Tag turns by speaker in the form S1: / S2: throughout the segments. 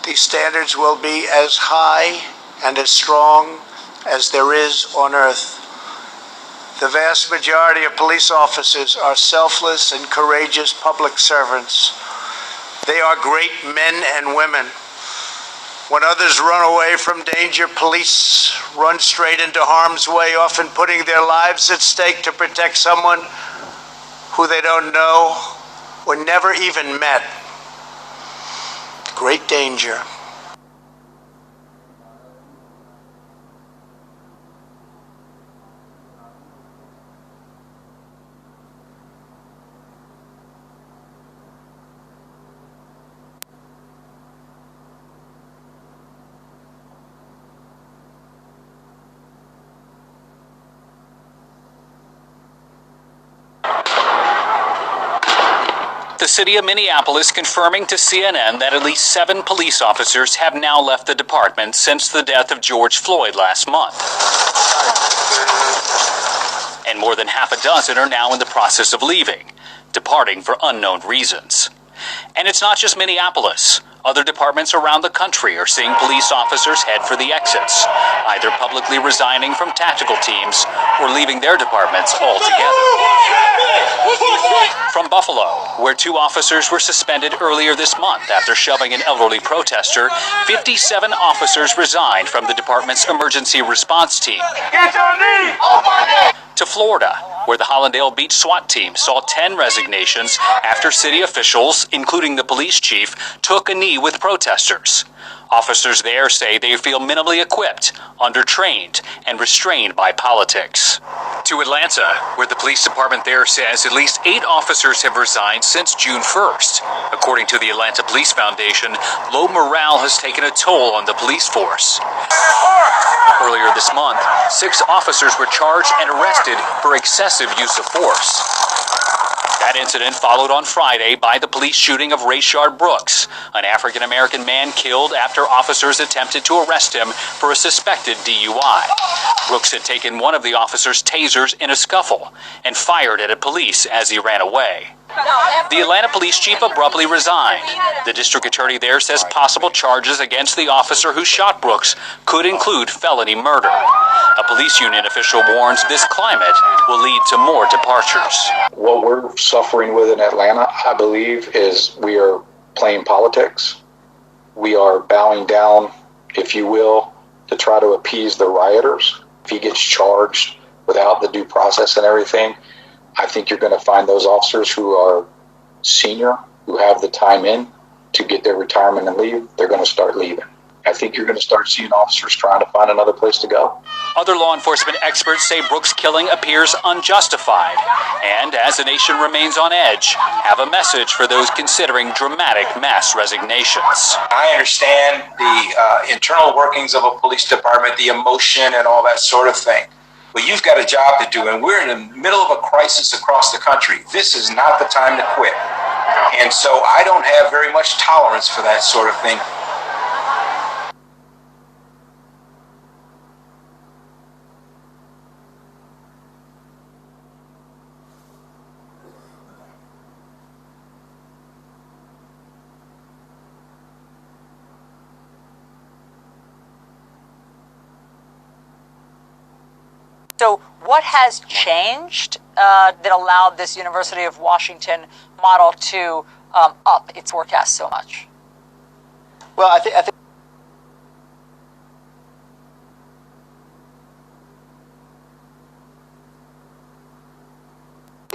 S1: These standards will be as high and as strong as there is on earth. The vast majority of police officers are selfless and courageous public servants. They are great men and women. When others run away from danger, police run straight into harm's way, often putting their lives at stake to protect someone who they don't know or never even met. Great danger.
S2: The city of Minneapolis confirming to CNN that at least 7 police officers have now left the department since the death of George Floyd last month. And more than half a dozen are now in the process of leaving, departing for unknown reasons. And it's not just Minneapolis. Other departments around the country are seeing police officers head for the exits, either publicly resigning from tactical teams or leaving their departments altogether. From Buffalo, where 2 officers were suspended earlier this month after shoving an elderly protester, 57 officers resigned from the department's emergency response team.
S3: Get your knee!
S2: To Florida, where the Hollandale Beach SWAT team saw 10 resignations after city officials, including the police chief, took a knee with protesters. Officers there say they feel minimally equipped, undertrained, and restrained by politics. To Atlanta, where the police department there says at least 8 officers have resigned since June 1st. According to the Atlanta Police Foundation, low morale has taken a toll on the police force. Earlier this month, 6 officers were charged and arrested for excessive use of force. That incident followed on Friday by the police shooting of Rayshard Brooks, an African-American man killed after officers attempted to arrest him for a suspected DUI. Brooks had taken one of the officers' tasers in a scuffle and fired at police as he ran away. The Atlanta police chief abruptly resigned. The district attorney there says possible charges against the officer who shot Brooks could include felony murder. A police union official warns this climate will lead to more departures.
S4: What we're suffering with in Atlanta, I believe, is we are playing politics. We are bowing down, if you will, to try to appease the rioters. If he gets charged without the due process and everything, I think you're going to find those officers who are senior, who have the time in to get their retirement and leave, they're going to start leaving. I think you're going to start seeing officers trying to find another place to go.
S2: Other law enforcement experts say Brooks' killing appears unjustified, and as the nation remains on edge, have a message for those considering dramatic mass resignations.
S5: I understand the internal workings of a police department, the emotion and all that sort of thing. But you've got a job to do, and we're in the middle of a crisis across the country. This is not the time to quit. And so I don't have very much tolerance for that sort of thing.
S6: So what has changed that allowed this University of Washington model to up its forecast so much?
S7: Well, I think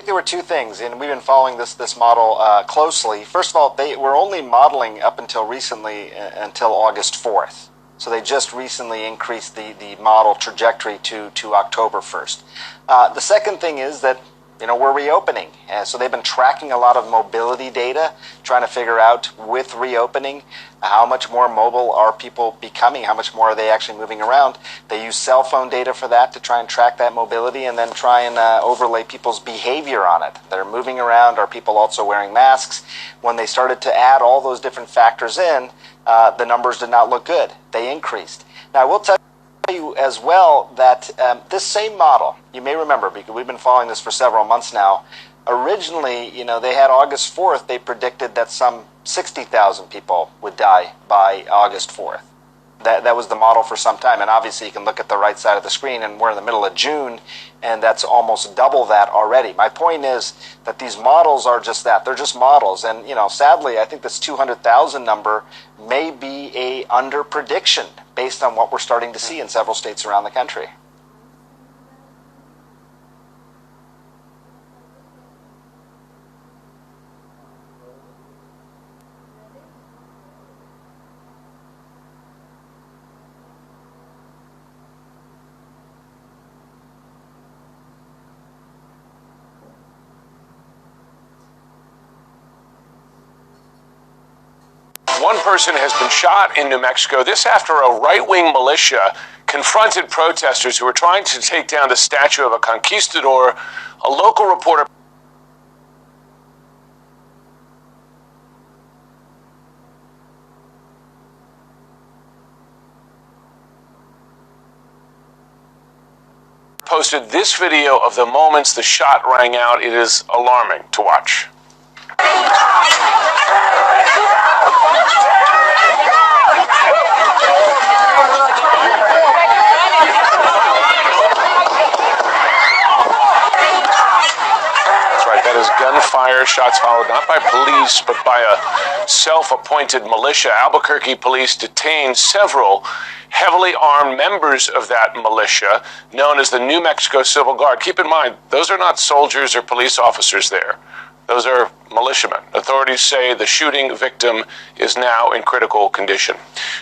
S7: there were 2 things, and we've been following this model closely. First of all, they were only modeling up until recently, until August 4th. So they just recently increased the model trajectory to October 1st. The second thing is that, we're reopening. So they've been tracking a lot of mobility data, trying to figure out with reopening, how much more mobile are people becoming, how much more are they actually moving around. They use cell phone data for that to try and track that mobility and then try and overlay people's behavior on it. They're moving around. Are people also wearing masks? When they started to add all those different factors in, the numbers did not look good. They increased. Now, I will tell you as well that this same model, you may remember, because we've been following this for several months now, Originally, they had August 4th, they predicted that some 60,000 people would die by August 4th. That was the model for some time, and obviously you can look at the right side of the screen, and we're in the middle of June, and that's almost double that already. My point is that these models are just that. They're just models, and sadly, I think this 200,000 number may be a under prediction based on what we're starting to see in several states around the country.
S3: One person has been shot in New Mexico. This after a right-wing militia confronted protesters who were trying to take down the statue of a conquistador. A local reporter posted this video of the moments the shot rang out. It is alarming to watch. That is gunfire, shots followed not by police, but by a self-appointed militia. Albuquerque police detained several heavily armed members of that militia, known as the New Mexico Civil Guard. Keep in mind, those are not soldiers or police officers there. Those are militiamen. Authorities say the shooting victim is now in critical condition.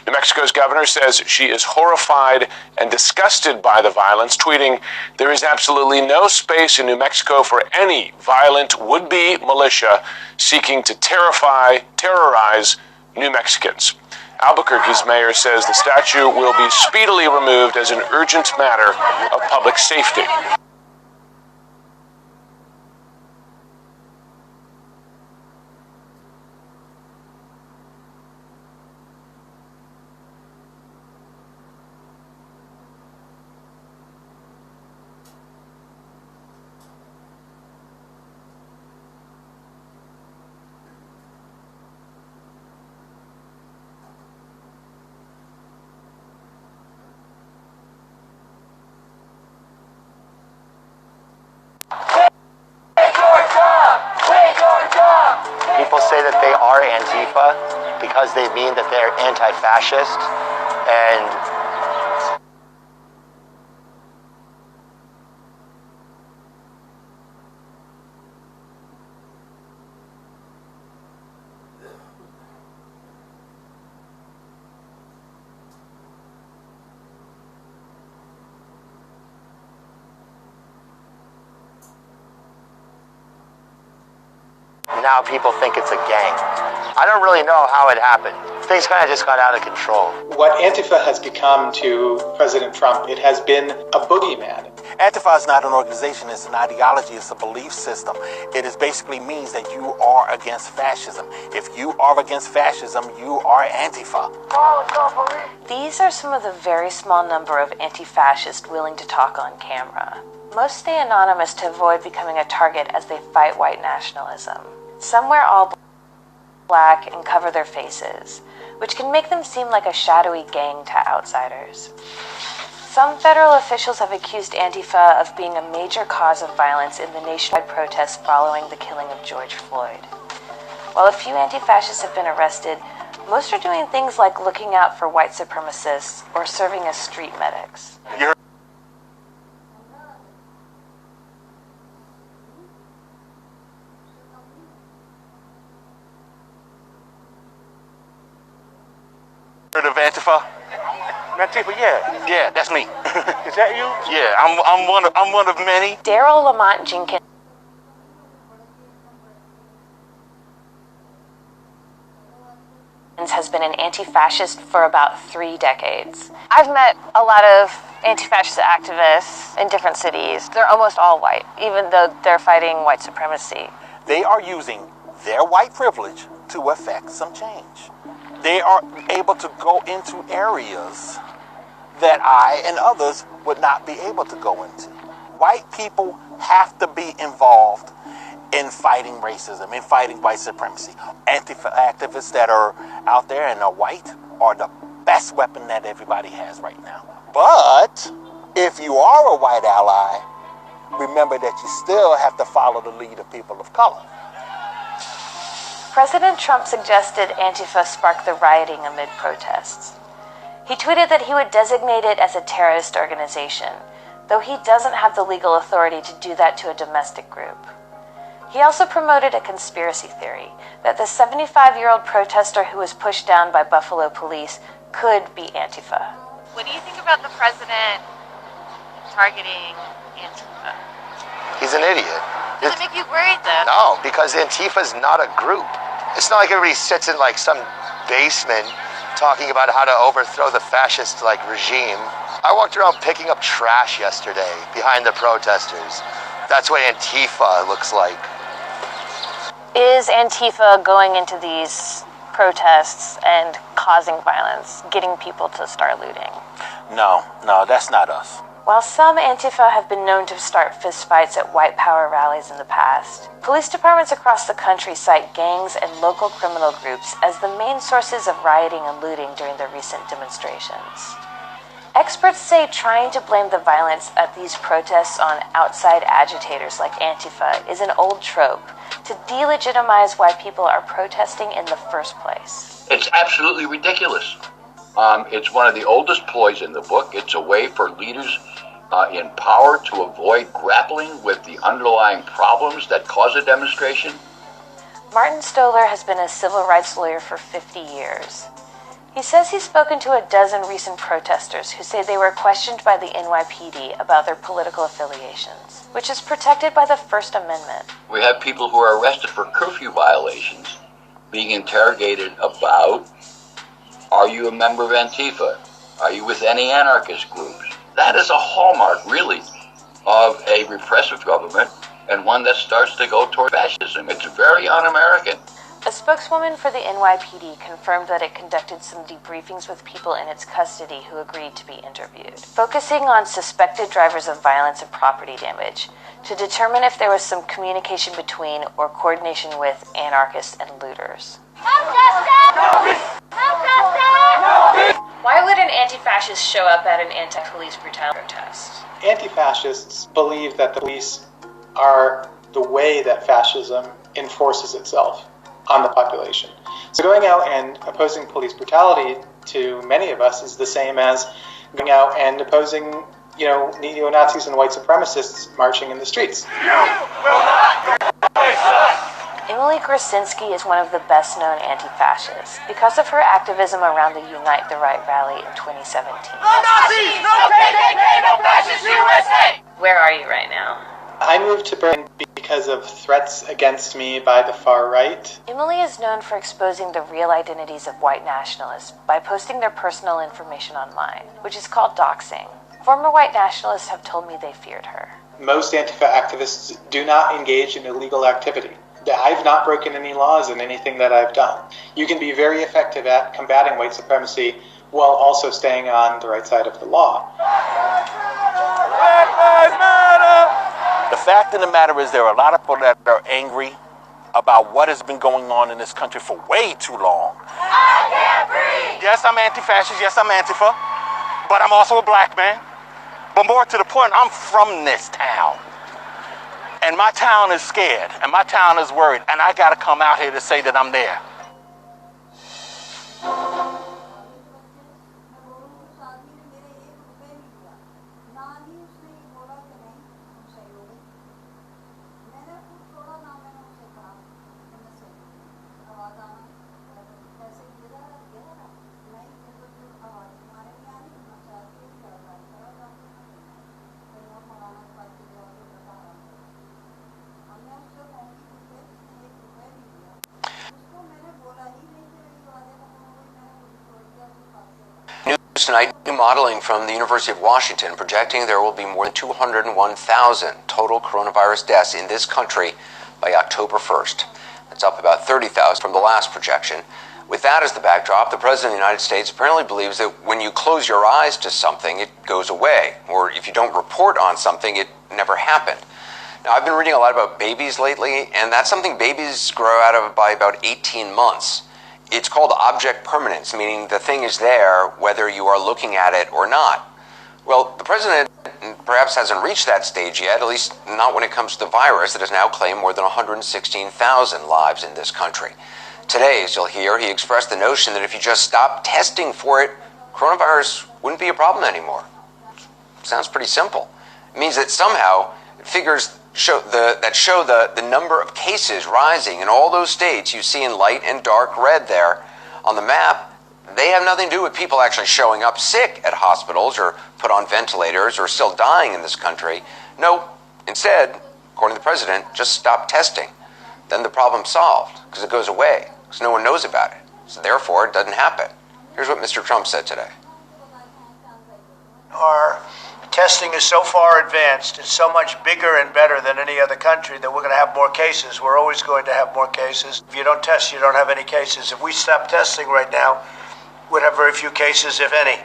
S3: New Mexico's governor says she is horrified and disgusted by the violence, tweeting, "There is absolutely no space in New Mexico for any violent would-be militia seeking to terrorize New Mexicans." Albuquerque's mayor says the statue will be speedily removed as an urgent matter of public safety.
S8: People say that they are Antifa because they mean that they're anti-fascist, and now people think it's a gang. I don't really know how it happened. Things kind of just got out of control.
S9: What Antifa has become to President Trump, it has been a boogeyman.
S10: Antifa is not an organization, it's an ideology, it's a belief system. It is basically means that you are against fascism. If you are against fascism, you are Antifa.
S11: These are some of the very small number of anti-fascists willing to talk on camera. Most stay anonymous to avoid becoming a target as they fight white nationalism. Some wear all black and cover their faces, which can make them seem like a shadowy gang to outsiders. Some federal officials have accused Antifa of being a major cause of violence in the nationwide protests following the killing of George Floyd. While a few anti-fascists have been arrested, most are doing things like looking out for white supremacists or serving as street medics.
S10: Heard of Antifa?
S9: Antifa, yeah.
S10: Yeah, that's me.
S9: Is that you?
S10: Yeah, I'm one of many.
S11: Daryl Lamont Jenkins has been an anti-fascist for about 3 decades. I've met a lot of anti-fascist activists in different cities. They're almost all white, even though they're fighting white supremacy.
S10: They are using their white privilege to affect some change. They are able to go into areas that I and others would not be able to go into. White people have to be involved in fighting racism, in fighting white supremacy. Antifa activists that are out there and are white are the best weapon that everybody has right now. But if you are a white ally, remember that you still have to follow the lead of people of color.
S11: President Trump suggested Antifa spark the rioting amid protests. He tweeted that he would designate it as a terrorist organization, though he doesn't have the legal authority to do that to a domestic group. He also promoted a conspiracy theory that the 75-year-old protester who was pushed down by Buffalo police could be Antifa.
S12: What do you think about the president targeting Antifa?
S8: He's an idiot.
S12: Does it make you worried, though?
S8: No, because Antifa's not a group. It's not like everybody sits in like some basement talking about how to overthrow the fascist regime. I walked around picking up trash yesterday behind the protesters. That's what Antifa looks like.
S11: Is Antifa going into these protests and causing violence, getting people to start looting?
S10: No, that's not us.
S11: While some Antifa have been known to start fistfights at white power rallies in the past, police departments across the country cite gangs and local criminal groups as the main sources of rioting and looting during the recent demonstrations. Experts say trying to blame the violence at these protests on outside agitators like Antifa is an old trope to delegitimize why people are protesting in the first place.
S13: It's absolutely ridiculous. It's one of the oldest ploys in the book. It's a way for leaders in power to avoid grappling with the underlying problems that cause a demonstration.
S11: Martin Stoller has been a civil rights lawyer for 50 years. He says he's spoken to a dozen recent protesters who say they were questioned by the NYPD about their political affiliations, which is protected by the First Amendment.
S13: We have people who are arrested for curfew violations being interrogated about, are you a member of Antifa? Are you with any anarchist groups? That is a hallmark, really, of a repressive government and one that starts to go toward fascism. It's very un-American.
S11: A spokeswoman for the NYPD confirmed that it conducted some debriefings with people in its custody who agreed to be interviewed, focusing on suspected drivers of violence and property damage to determine if there was some communication between or coordination with anarchists and looters. Why would an anti-fascist show up at an anti-police brutality protest?
S9: Anti-fascists believe that the police are the way that fascism enforces itself on the population. So going out and opposing police brutality to many of us is the same as going out and opposing, neo-Nazis and white supremacists marching in the streets.
S11: Emily Grasinski is one of the best-known anti-fascists because of her activism around the Unite the Right rally in 2017.
S14: No Nazis! No KKK! No fascist USA!
S11: Where are you right now?
S9: I moved to Berlin because of threats against me by the far right.
S11: Emily is known for exposing the real identities of white nationalists by posting their personal information online, which is called doxing. Former white nationalists have told me they feared her.
S9: Most Antifa activists do not engage in illegal activity. I've not broken any laws in anything that I've done. You can be very effective at combating white supremacy while also staying on the right side of the law.
S10: Black Lives Matter! The fact of the matter is there are a lot of people that are angry about what has been going on in this country for way too long.
S14: I can't breathe!
S10: Yes, I'm anti-fascist. Yes, I'm Antifa. But I'm also a black man. But more to the point, I'm from this town. And my town is scared. And my town is worried. And I got to come out here to say that I'm there.
S15: Tonight, new modeling from the University of Washington projecting there will be more than 201,000 total coronavirus deaths in this country by October 1st. That's up about 30,000 from the last projection. With that as the backdrop, the President of the United States apparently believes that when you close your eyes to something, it goes away. Or if you don't report on something, it never happened. Now, I've been reading a lot about babies lately, and that's something babies grow out of by about 18 months. It's called object permanence, meaning the thing is there whether you are looking at it or not. Well, the president perhaps hasn't reached that stage yet, at least not when it comes to the virus that has now claimed more than 116,000 lives in this country. Today, as you'll hear, he expressed the notion that if you just stop testing for it, coronavirus wouldn't be a problem anymore. Sounds pretty simple. It means that somehow figures show the number of cases rising in all those states you see in light and dark red there on the map. They have nothing to do with people actually showing up sick at hospitals or put on ventilators or still dying in this country. No, instead, according to the president, just stop testing. Then the problem's solved because it goes away because no one knows about it. So therefore, it doesn't happen. Here's what Mr. Trump said today.
S1: Our testing is so far advanced, it's so much bigger and better than any other country that we're going to have more cases. We're always going to have more cases. If you don't test, you don't have any cases. If we stop testing right now, we'd have very few cases, if any.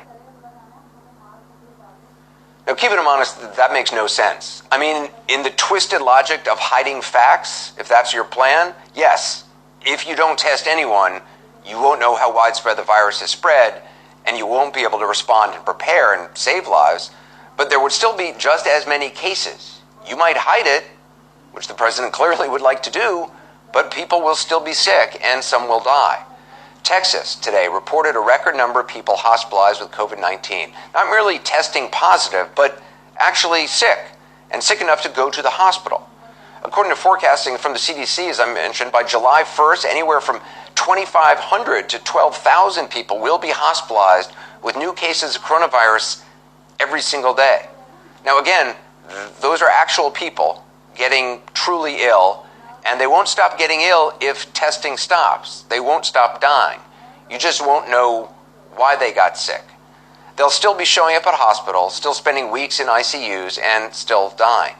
S15: Now, keeping them honest, that makes no sense. I mean, in the twisted logic of hiding facts, if that's your plan, yes. If you don't test anyone, you won't know how widespread the virus has spread, and you won't be able to respond and prepare and save lives, but there would still be just as many cases. You might hide it, which the president clearly would like to do, but people will still be sick and some will die. Texas today reported a record number of people hospitalized with COVID-19. Not merely testing positive, but actually sick, and sick enough to go to the hospital. According to forecasting from the CDC, as I mentioned, by July 1st, anywhere from 2,500 to 12,000 people will be hospitalized with new cases of coronavirus every single day. Now again, those are actual people getting truly ill, and they won't stop getting ill if testing stops. They won't stop dying. You just won't know why they got sick. They'll still be showing up at hospitals, still spending weeks in ICUs, and still dying.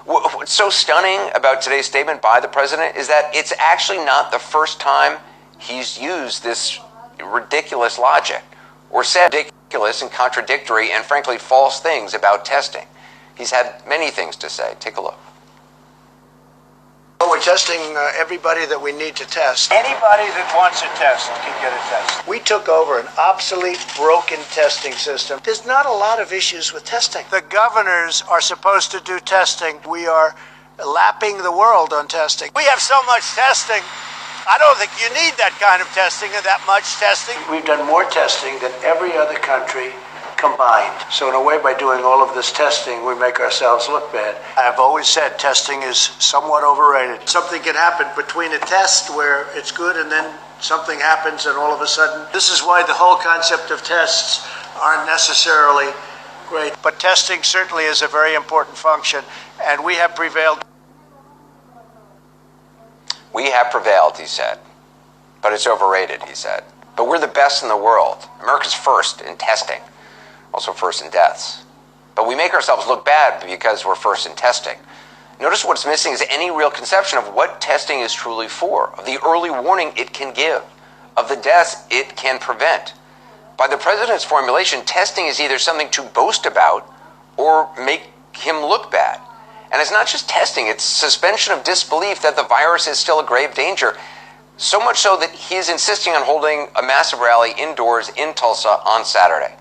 S15: What's so stunning about today's statement by the president is that it's actually not the first time he's used this ridiculous logic or said ridiculous and contradictory and frankly false things about testing. He's had many things to say. Take a look.
S1: We're testing everybody that we need to test. Anybody that wants a test can get a test. We took over an obsolete, broken testing system. There's not a lot of issues with testing. The governors are supposed to do testing. We are lapping the world on testing. We have so much testing. I don't think you need that kind of testing and that much testing. We've done more testing than every other country combined. So in a way, by doing all of this testing, we make ourselves look bad. I've always said testing is somewhat overrated. Something can happen between a test where it's good and then something happens and all of a sudden. This is why the whole concept of tests aren't necessarily great. But testing certainly is a very important function, and we have prevailed.
S15: We have prevailed, he said. But it's overrated, he said. But we're the best in the world. America's first in testing. Also first in deaths. But we make ourselves look bad because we're first in testing. Notice what's missing is any real conception of what testing is truly for, of the early warning it can give, of the deaths it can prevent. By the president's formulation, testing is either something to boast about or make him look bad. And it's not just testing, it's suspension of disbelief that the virus is still a grave danger. So much so that he is insisting on holding a massive rally indoors in Tulsa on Saturday.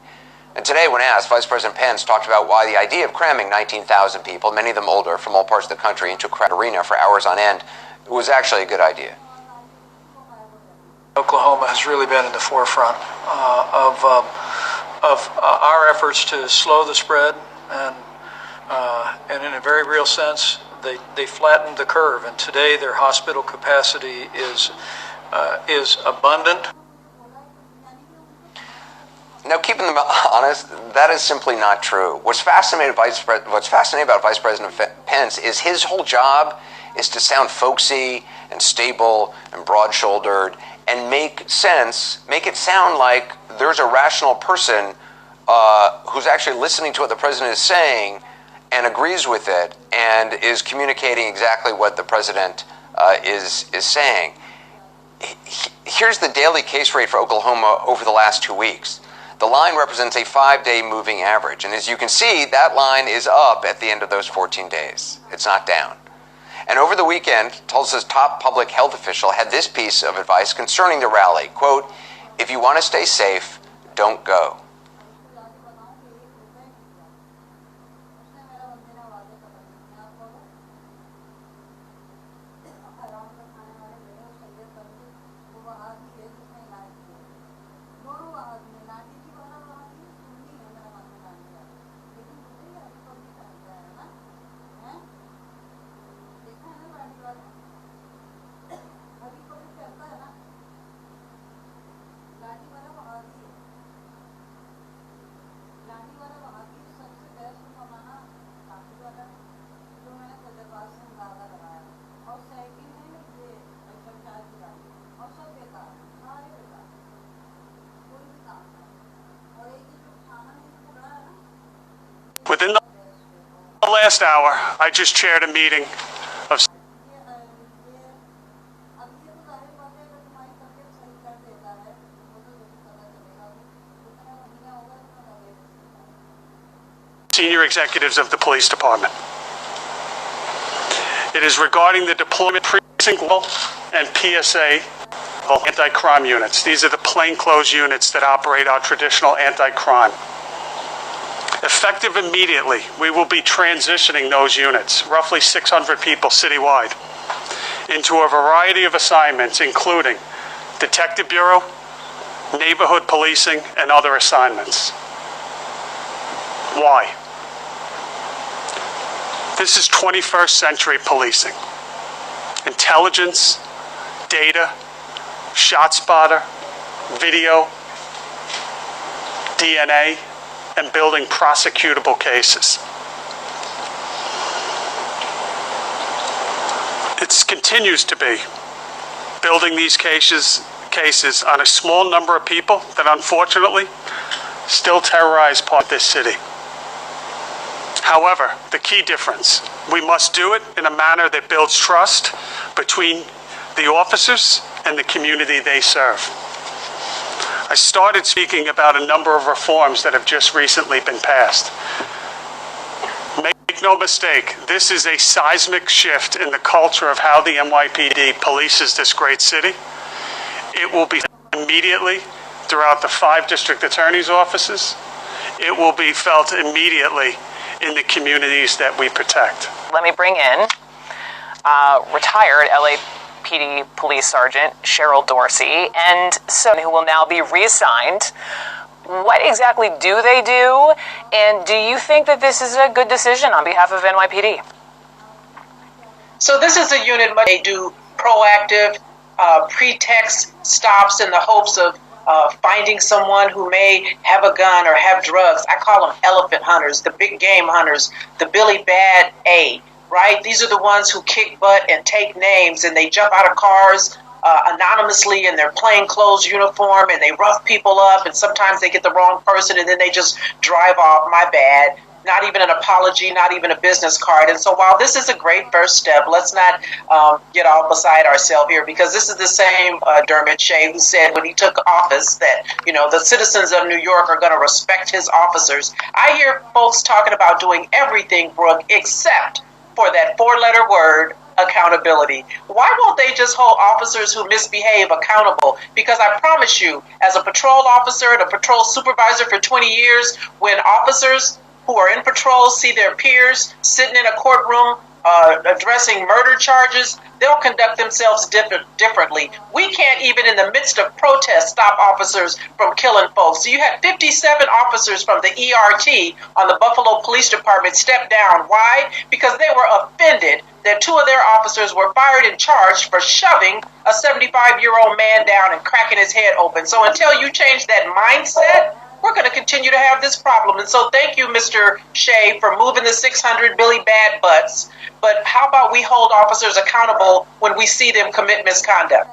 S15: And today, when asked, Vice President Pence talked about why the idea of cramming 19,000 people, many of them older, from all parts of the country into a crowded arena for hours on end was actually a good idea.
S16: Oklahoma has really been in the forefront of our efforts to slow the spread, and in a very real sense, they flattened the curve. And today, their hospital capacity is abundant.
S15: Now, keeping them honest, that is simply not true. What's fascinating about Vice President Pence is his whole job is to sound folksy and stable and broad-shouldered and make it sound like there's a rational person who's actually listening to what the president is saying and agrees with it and is communicating exactly what the president is saying. Here's the daily case rate for Oklahoma over the last 2 weeks. The line represents a 5-day moving average, and as you can see, that line is up at the end of those 14 days. It's not down. And over the weekend, Tulsa's top public health official had this piece of advice concerning the rally. Quote, "If you want to stay safe, don't go."
S17: Within the last hour, I just chaired a meeting of senior executives of the police department. It is regarding the deployment of precinct level and PSA anti-crime units. These are the plainclothes units that operate our traditional anti-crime. Effective immediately, we will be transitioning those units, roughly 600 people citywide, into a variety of assignments, including Detective Bureau, neighborhood policing, and other assignments. Why? This is 21st century policing. Intelligence, data, ShotSpotter, video, DNA, and building prosecutable cases. It continues to be building these cases on a small number of people that unfortunately still terrorize part of this city. However, the key difference, we must do it in a manner that builds trust between the officers and the community they serve. I started speaking about a number of reforms that have just recently been passed. Make no mistake, this is a seismic shift in the culture of how the NYPD polices this great city. It will be immediately throughout the 5 district attorney's offices. It will be felt immediately in the communities that we protect.
S18: Let me bring in retired LAPD Police Sergeant Cheryl Dorsey, and so who will now be reassigned. What exactly do they do, and do you think that this is a good decision on behalf of NYPD?
S19: So this is a unit where they do proactive pretext stops in the hopes of finding someone who may have a gun or have drugs. I call them elephant hunters, the big game hunters, the Billy Bad A, right? These are the ones who kick butt and take names, and they jump out of cars anonymously in their plainclothes uniform, and they rough people up, and sometimes they get the wrong person, and then they just drive off. My bad. Not even an apology, not even a business card. And so while this is a great first step, let's not get all beside ourselves here, because this is the same Dermot Shea who said when he took office that, you know, the citizens of New York are going to respect his officers. I hear folks talking about doing everything, Brooke, except for that 4-letter word, accountability. Why won't they just hold officers who misbehave accountable? Because I promise you, as a patrol officer and a patrol supervisor for 20 years, when officers who are in patrol see their peers sitting in a courtroom addressing murder charges, they'll conduct themselves differently. We can't even in the midst of protests stop officers from killing folks. So you had 57 officers from the ERT on the Buffalo Police Department step down. Why? Because they were offended that 2 of their officers were fired and charged for shoving a 75-year-old man down and cracking his head open. So until you change that mindset, we're going to continue to have this problem. And so thank you, Mr. Shea, for moving the 600 Billy Bad Butts. But how about we hold officers accountable when we see them commit misconduct?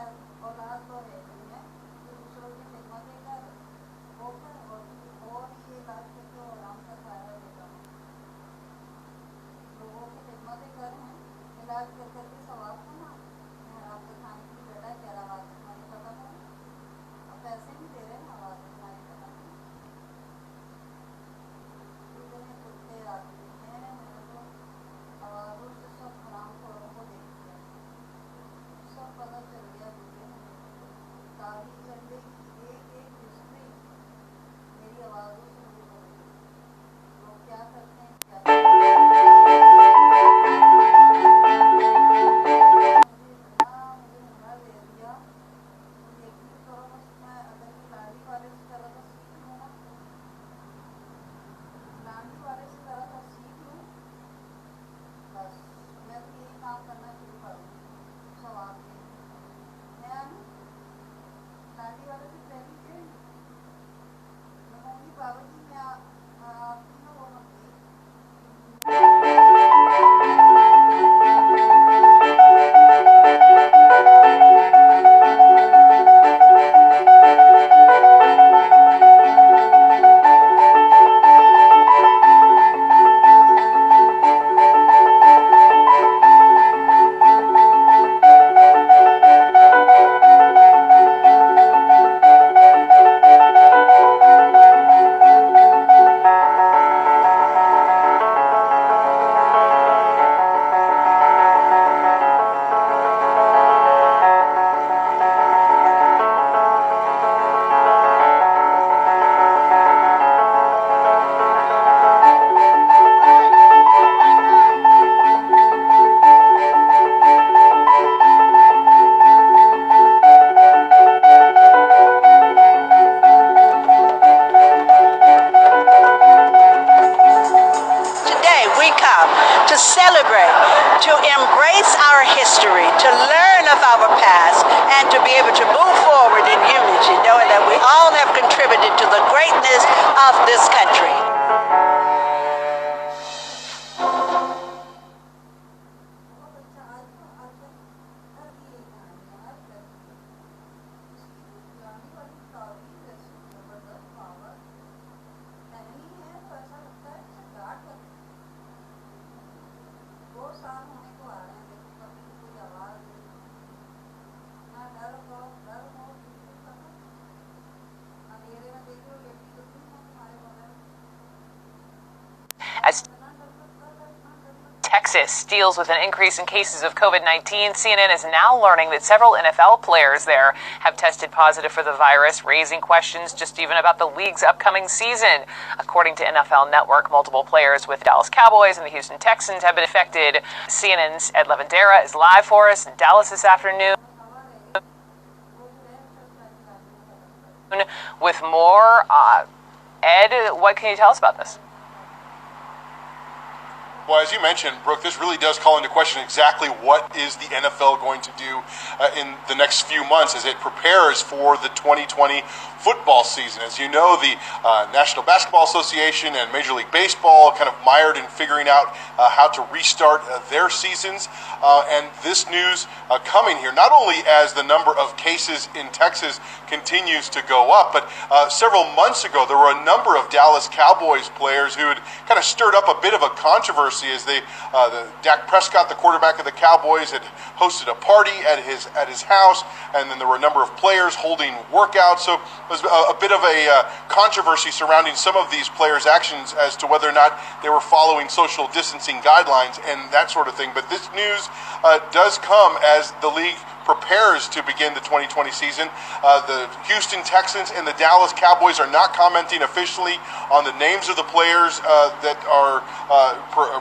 S20: to celebrate, to embrace our history, to learn of our past, and to be able to move forward in unity, knowing that we all have contributed to the greatness of this country.
S18: As Texas deals with an increase in cases of COVID-19, CNN is now learning that several NFL players there have tested positive for the virus, raising questions just even about the league's upcoming season. According to NFL Network, multiple players with Dallas Cowboys and the Houston Texans have been affected. CNN's Ed Lavandera is live for us in Dallas this afternoon with more. Ed, what can you tell us about this?
S21: Well, as you mentioned, Brooke, this really does call into question exactly what is the NFL going to do in the next few months as it prepares for the 2020 football season. As you know, the National Basketball Association and Major League Baseball kind of mired in figuring out how to restart their seasons. And this news coming here, not only as the number of cases in Texas continues to go up, but several months ago, there were a number of Dallas Cowboys players who had kind of stirred up a bit of a controversy as the Dak Prescott, the quarterback of the Cowboys, had hosted a party at his house, and then there were a number of players holding workouts. So it was a bit of a controversy surrounding some of these players' actions as to whether or not they were following social distancing guidelines and that sort of thing. But this news does come as the league prepares to begin the 2020 season. The Houston Texans and the Dallas Cowboys are not commenting officially on the names of the players that are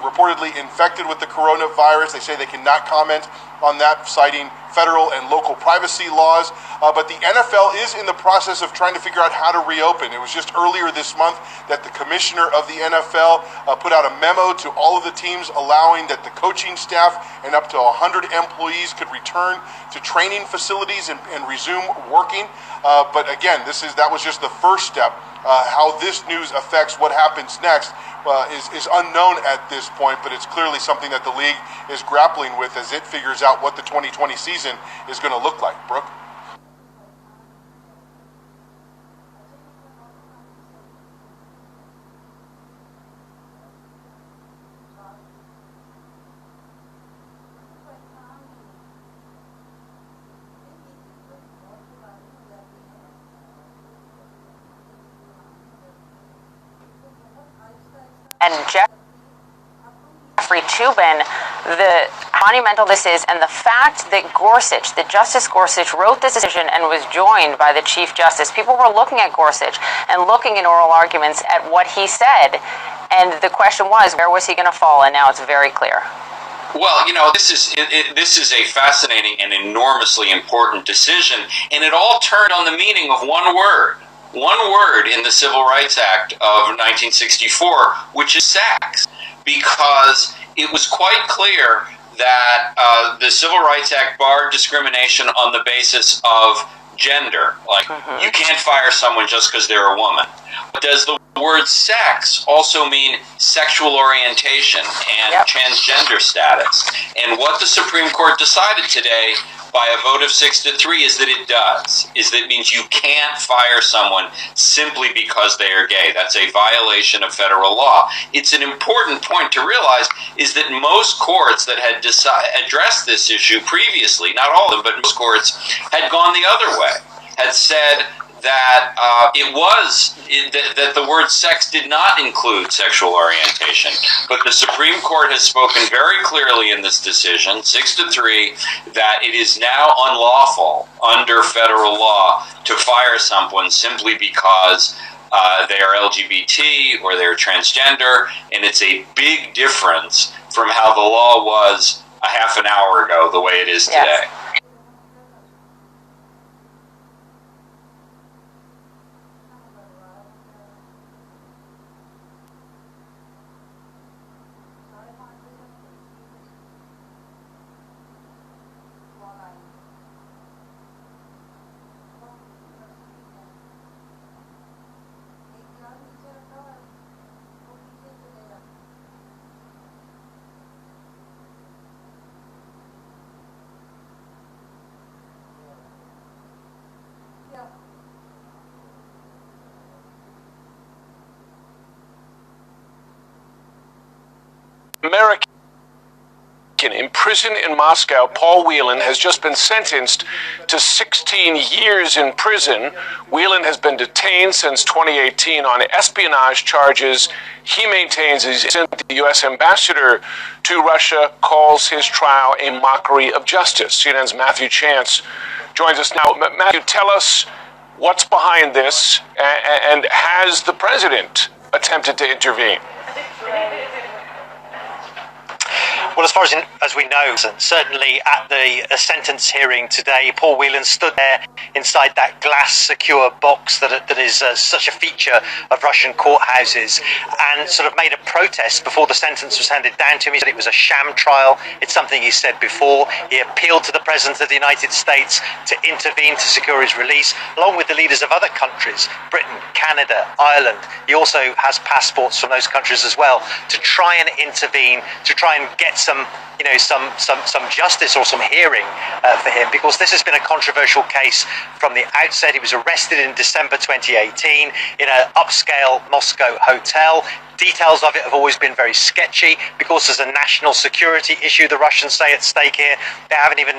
S21: reportedly infected with the coronavirus. They say they cannot comment on that, citing federal and local privacy laws. But the NFL is in the process of trying to figure out how to reopen. It was just earlier this month that the commissioner of the NFL put out a memo to all of the teams allowing that the coaching staff and up to 100 employees could return to training facilities and resume working. But again, that was just the first step. How this news affects what happens next is unknown at this point, but it's clearly something that the league is grappling with as it figures out what the 2020 season is going to look like. Brooke?
S18: And Jeffrey Toobin, the
S4: monumental this is, and the fact that Justice Gorsuch wrote this decision and was joined by the Chief Justice, people were looking at Gorsuch and looking in oral arguments at what he said, and the question was, where was he going to fall? And now it's very clear.
S22: Well, this is a fascinating and enormously important decision, and it all turned on the meaning of one word. One word in the Civil Rights Act of 1964, which is sex, because it was quite clear that the Civil Rights Act barred discrimination on the basis of gender. Like, you can't fire someone just because they're a woman. But does the word sex also mean sexual orientation and transgender status? And what the Supreme Court decided today by a vote of 6-3 is that it does. That means you can't fire someone simply because they are gay. That's a violation of federal law. It's an important point to realize is that most courts that had addressed this issue previously, not all of them, but most courts had gone the other way, had said that that the word sex did not include sexual orientation. But the Supreme Court has spoken very clearly in this decision, 6-3, that it is now unlawful under federal law to fire someone simply because they are LGBT or they're transgender, and it's a big difference from how the law was a half an hour ago, the way it is today.
S3: American in prison in Moscow, Paul Whelan, has just been sentenced to 16 years in prison. Whelan has been detained since 2018 on espionage charges. He maintains he's innocent. The U.S. ambassador to Russia calls his trial a mockery of justice. CNN's Matthew Chance joins us now. Matthew, tell us what's behind this, and has the president attempted to intervene?
S23: Well, as far as we know, certainly at the sentence hearing today, Paul Whelan stood there inside that glass secure box that is such a feature of Russian courthouses, and sort of made a protest before the sentence was handed down to him. He said it was a sham trial. It's something he said before. He appealed to the President of the United States to intervene to secure his release, along with the leaders of other countries, Britain, Canada, Ireland. He also has passports from those countries as well, to try and intervene, to try and get some justice or some hearing for him, because this has been a controversial case from the outset. He was arrested in December 2018 in an upscale Moscow hotel. Details of it have always been very sketchy because there's a national security issue, the Russians say, at stake here. They haven't even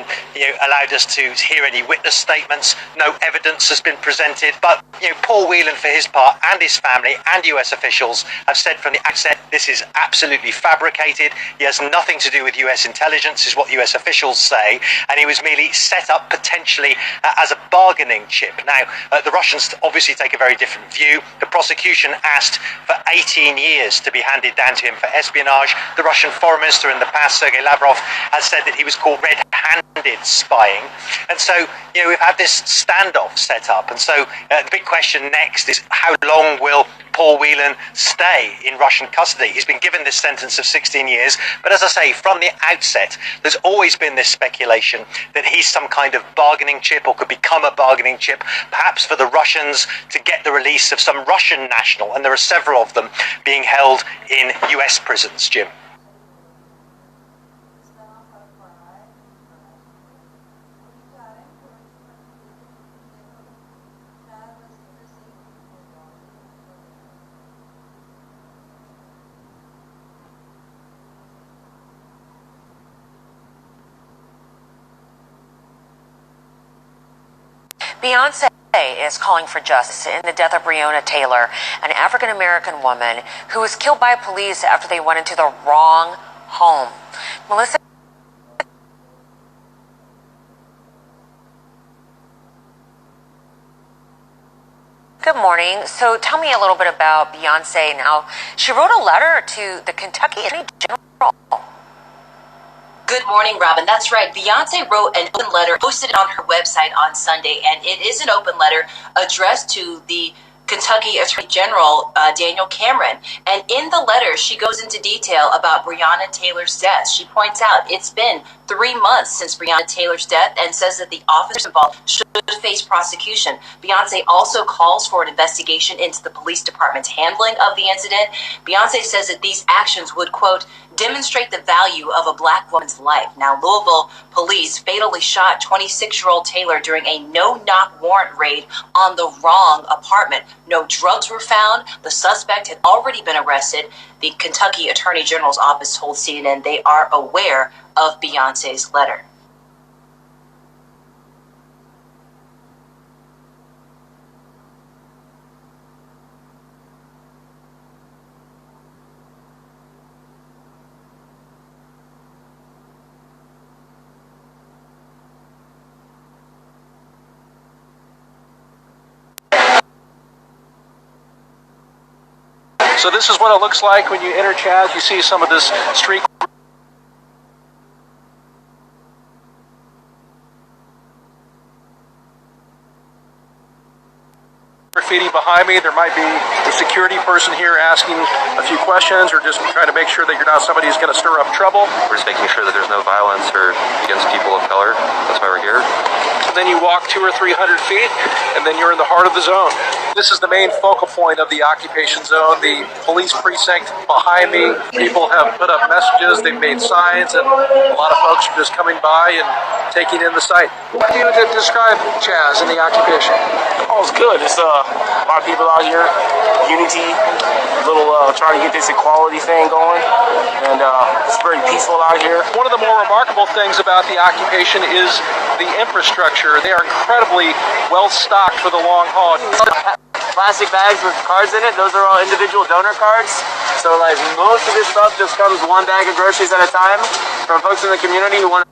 S23: allowed us to hear any witness statements. No evidence has been presented. But Paul Whelan, for his part, and his family and US officials have said from the outset this is absolutely fabricated. He has nothing to do with US intelligence, is what US officials say, and he was merely set up potentially as a bargaining chip. Now, the Russians obviously take a very different view. The prosecution asked for 18 years to be handed down to him for espionage. The Russian foreign minister in the past, Sergei Lavrov, has said that he was caught red-handed spying. And so, we've had this standoff set up. And so the big question next is, how long will Paul Whelan stay in Russian custody? He's been given this sentence of 16 years. But as I say, from the outset, there's always been this speculation that he's some kind of bargaining chip, or could become a bargaining chip, perhaps for the Russians to get the release of some Russian national, and there are several of them being held in US prisons, Jim.
S24: Beyonce is calling for justice in the death of Breonna Taylor, an African-American woman who was killed by police after they went into the wrong home. Melissa Good morning. So tell me a little bit about Beyonce now. She wrote a letter to the Kentucky Attorney General.
S2: Good morning, Robin. That's right. Beyonce wrote an open letter, posted it on her website on Sunday, and it is an open letter addressed to the Kentucky Attorney General Daniel Cameron. And in the letter, she goes into detail about Breonna Taylor's death. She points out it's been 3 months since Breonna Taylor's death and says that the officers involved should face prosecution. Beyonce also calls for an investigation into the police department's handling of the incident. Beyonce says that these actions would, quote, demonstrate the value of a black woman's life. Now, Louisville police fatally shot 26-year-old Taylor during a no-knock warrant raid on the wrong apartment. No drugs were found. The suspect had already been arrested. The Kentucky Attorney General's office told CNN they are aware of Beyonce's letter.
S16: So this is what it looks like when you enter Chaz. You see some of this street graffiti behind me. There might be a security person here asking a few questions or just trying to make sure that you're not somebody who's going to stir up trouble.
S5: We're just making sure that there's no violence or against people of color. That's why we're here.
S16: And then you walk 200 or 300 feet, and then you're in the heart of the zone. This is the main focal point of the occupation zone, the police precinct behind me. People have put up messages, they've made signs, and a lot of folks are just coming by and taking in the site. How do you describe Chaz in the occupation?
S6: Oh, it's good. It's a lot of people out here, unity, little trying to get this equality thing going, and it's very peaceful out here.
S16: One of the more remarkable things about the occupation is the infrastructure. They are incredibly well stocked for the long haul.
S6: Plastic bags with cards in it, those are all individual donor cards. So like most of this stuff just comes one bag of groceries at a time from folks in the community who want to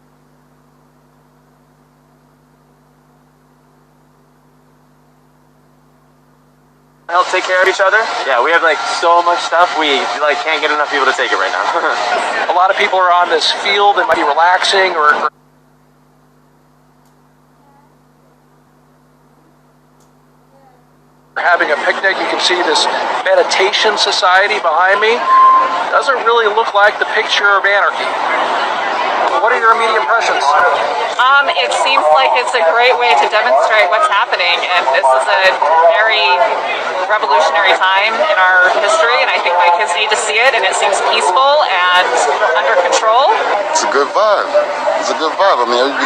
S6: help take care of each other. Yeah, we have like so much stuff, we like can't get enough people to take it right now.
S16: A lot of people are on this field that might be relaxing or having a picnic. You can see this meditation society behind me. Doesn't really look like the picture of anarchy. What are your immediate impressions?
S18: It seems like it's a great way to demonstrate what's happening, and this is a very revolutionary time in our history, and I think my kids need to see it, and it seems peaceful and under control.
S7: It's a good vibe. It's a good vibe. I mean, you